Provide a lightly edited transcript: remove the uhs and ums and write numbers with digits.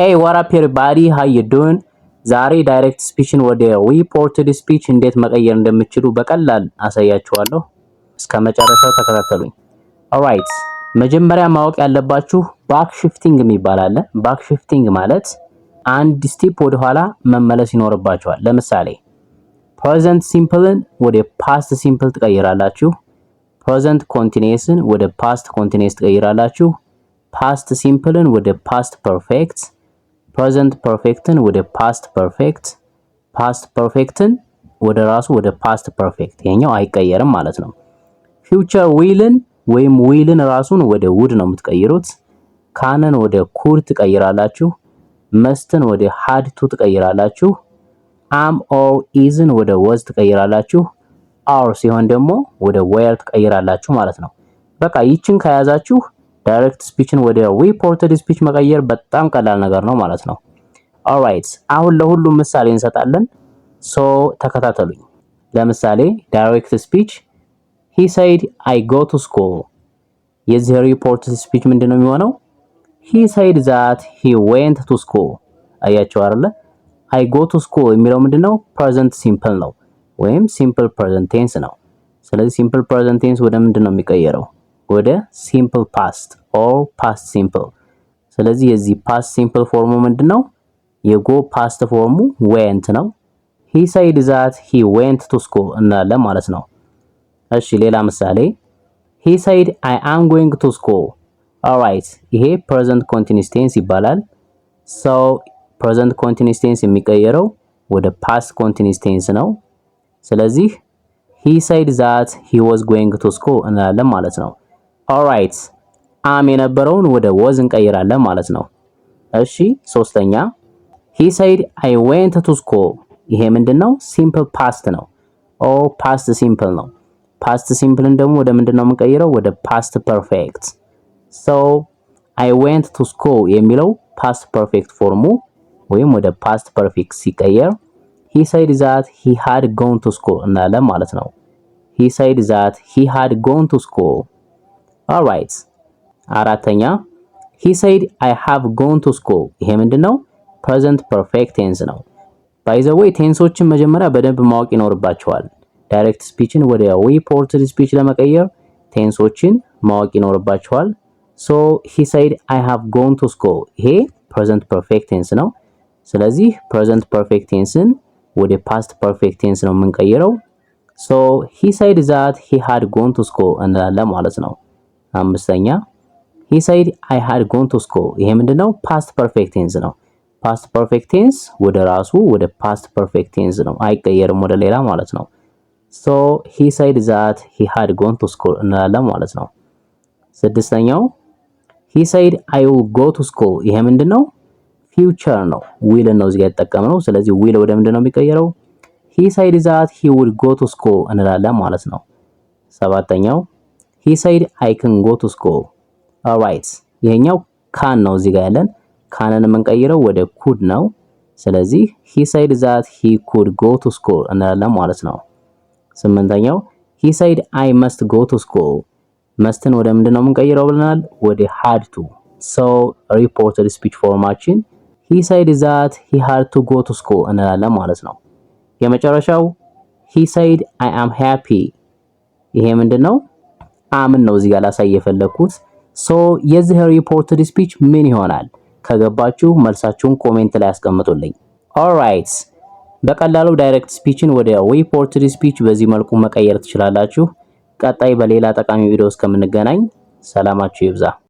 Hey, what up everybody? How you doing? ዛሬ ዳይሬክት ስፒችን ወደ ሪፖርትድ ስፒች እንዴት መቀየር እንደምትችሉ በቀላል አሳያችኋለሁ። እስከ መጨረሻው ተከታተሉኝ። ኦልራይት፣ መጀመሪያ ማወቅ ያለባችሁ ባክ ሽፍቲንግ የሚባል አለ። ባክ ሽፍቲንግ ማለት አንድ ስቴፕ ወደ ኋላ መመለስ ይኖርባችኋል። ለምሳሌ ፕሬዘንት ሲምፕልን ወደ ፓስት ሲምፕል ትቀይራላችሁ። ፕሬዘንት ኮንቲኒየስን ወደ ፓስት ኮንቲኒየስ ትቀይራላችሁ። ፓስት ሲምፕልን ወደ ፓስት ፐርፌክት፣ ፕሬዘንት ፐርፌክትን ወደ ፓስት ፐርፌክት፣ ፓስት ፐርፌክትን ወደ ራሱ ወደ ፓስት ፐርፌክት። ይሄኛው አይቀየርም ማለት ነው። ፊውቸር ዊልን ወይም ዊልን ራሱን ወደ ውድ ነው የምትቀይሩት። ካንን ወደ ኩድ ትቀይራላችሁ። መስትን ወደ ሃድ ቱ ትቀይራላችሁ። አም ኦር ኢዝን ወደ ወዝ ትቀይራላችሁ። አር ሲሆን ደግሞ ወደ ዌር ትቀይራላችሁ ማለት ነው። በቃ ይችን ከያዛችሁ ዳይሬክት ስፒችን ወደ ሪፖርትድ ስፒች መቀየር በጣም ቀላል ነገር ነው ማለት ነው። ኦልራይት፣ አሁን ለሁሉም ምሳሌ እንሰጣለን። ሶ ተከታተሉኝ። ለምሳሌ ዳይሬክት ስፒች he said I go to school። የዚህ ሪፖርትድ ስፒች ምንድነው የሚሆነው? he said that he went to school። አያችሁ አይደለ? I go to school የሚለው ምንድነው? ፕሬዘንት ሲምፕል ነው ወይም ሲምፕል ፕሬዘንት ቴንስ ነው። ስለዚህ ሲምፕል ፕሬዘንት ቴንስ ወደ ምንድነው የሚቀየረው? ወደ ሲምፕል ፓስት ኦር ፓስት ሲምፕል። ስለዚህ የዚህ ፓስት ሲምፕል ፎርሙ ምንድነው? የጎ ፓስት ፎርሙ went ነው። he said that he went to school እንላለን ማለት ነው። እሺ ሌላ ምሳሌ he said I am going to school። alright፣ ይሄ present continuous tense ይባላል። so present continuous tense የሚቀየረው ወደ past continuous tense ነው። ስለዚህ he said that he was going to school እንላለን ማለት ነው። alright፣ am የነበረውን ወደ was እንቀይራለን ማለት ነው። እሺ ሶስተኛ he said I went to school። ይሄ ምንድነው? simple past ነው or past simple ነው። past simpleን ደግሞ ወደ ምንድነው የምንቀይረው? ወደ past perfect። so I went to school የሚለው past perfect ፎርሙ ወይም ወደ past perfect ሲቀየር he said that he had gone to school እንላለን ማለት ነው። he said that he had gone to school። alright፣ አራተኛ he said I have gone to school። ይሄ ምንድነው? present perfect tense ነው። by the way ቴንሶችን መጀመሪያ በደንብ ማወቅ ይኖርባችኋል። ዳይሬክት ስፒችን ወደ ሪፖርትድ ስፒች ለመቀየር ቴንሶችን ማወቅ ይኖርባችኋል። so he said I have gone to school ይሄ present perfect tense ነው። ስለዚህ present perfect tenseን ወደ past perfect tense ነው የምንቀይረው። so he said that he had gone to school እንላለን ማለት ነው። አምስተኛ he said I had gone to school ይሄ ምንድነው? past perfect tense ነው። past perfect tense ወደ ራሱ ወደ past perfect tense ነው፣ አይቀየርም ወደ ሌላ ማለት ነው። so he said that he had gone to school እንላለን ማለት ነው። ስድስተኛው he said I will go to school ይሄ ምንድነው? future ነው። will ነው እዚህ ጋር የተጠቀምነው። ስለዚህ will ወደ ምንድነው የሚቀየረው? he said that he would go to school እንላለን ማለት ነው። ሰባተኛው he said I can go to school። alright፣ ይሄኛው can ነው እዚህ ጋር ያለን። canን የምንቀይረው ወደ could ነው። ስለዚህ he said that he could go to school እንላለን ማለት ነው። ስምንተኛው he said I must go to school። መስትን ወደ ምንድነው የምንቀይረው ብለናል? ወደ had to። so reported speech formaችን he said that he had to go to school እንላለን ማለት ነው። የመጨረሻው he said I am happy። ይሄ ምንድነው? አምን ነው እዚህ ጋር ላሳይ የፈለኩት። so የዚህ ሪፖርትድ ስፒች ምን ይሆናል? ከገባችሁ መልሳችሁን ኮሜንት ላይ አስቀምጡልኝ። alright፣ በቀላሉ ዳይሬክት ስፒችን ወደ ሪፖርትድ ስፒች በዚህ መልኩ መቀየር ትችላላችሁ። ቀጣይ በሌላ ጠቃሚ ቪዲዮ እስከምንገናኝ ሰላማችሁ ይብዛ።